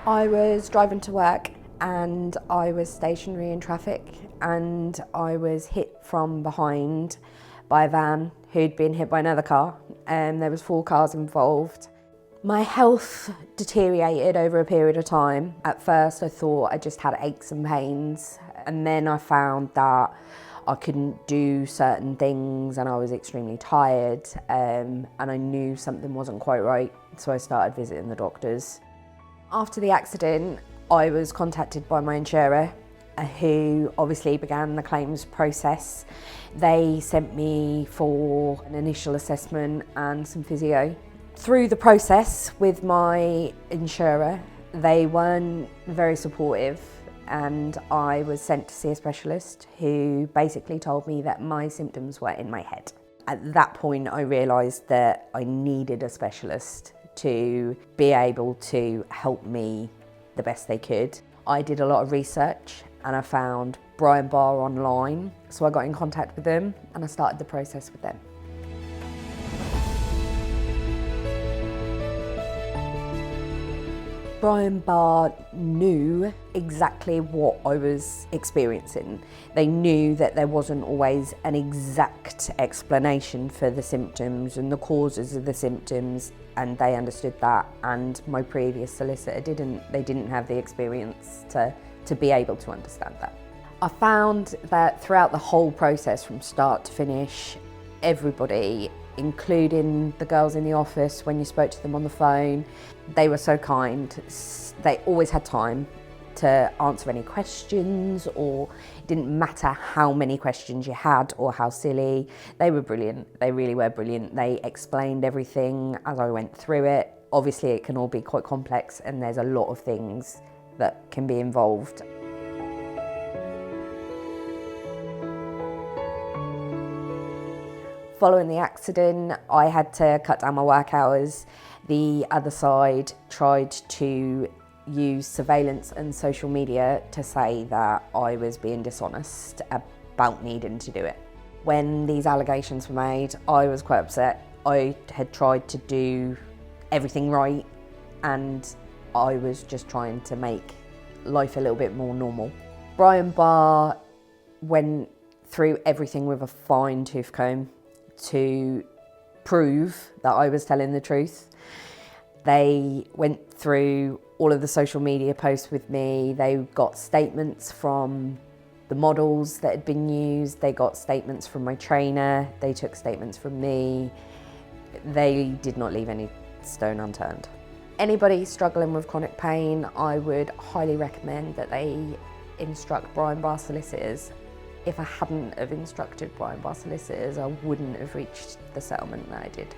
I was driving to work and I was stationary in traffic and I was hit from behind by a van who'd been hit by another car, and there was 4 cars involved. My health deteriorated over a period of time. At first I thought I just had aches and pains, and then I found that I couldn't do certain things and I was extremely tired, and I knew something wasn't quite right, so I started visiting the doctors. After the accident, I was contacted by my insurer, who obviously began the claims process. They sent me for an initial assessment and some physio. Through the process with my insurer, they weren't very supportive, and I was sent to see a specialist who basically told me that my symptoms were in my head. At that point, I realised that I needed a specialist to be able to help me the best they could. I did a lot of research and I found Barr online, so I got in contact with them and I started the process with them. Barr knew exactly what I was experiencing. They knew that there wasn't always an exact explanation for the symptoms and the causes of the symptoms, and they understood that, and my previous solicitor didn't have the experience to be able to understand that. I found that throughout the whole process from start to finish, everybody, including the girls in the office when you spoke to them on the phone, they were so kind. They always had time to answer any questions, or it didn't matter how many questions you had or how silly. They were brilliant. They really were brilliant. They explained everything as I went through it. Obviously it can all be quite complex and there's a lot of things that can be involved. Following the accident, I had to cut down my work hours. The other side tried to use surveillance and social media to say that I was being dishonest about needing to do it. When these allegations were made, I was quite upset. I had tried to do everything right and I was just trying to make life a little bit more normal. Barr went through everything with a fine-tooth comb to prove that I was telling the truth. They went through all of the social media posts with me. They got statements from the models that had been used. They got statements from my trainer. They took statements from me. They did not leave any stone unturned. Anybody struggling with chronic pain, I would highly recommend that they instruct Barr Solicitors. If I hadn't have instructed Barr Solicitors, I wouldn't have reached the settlement that I did.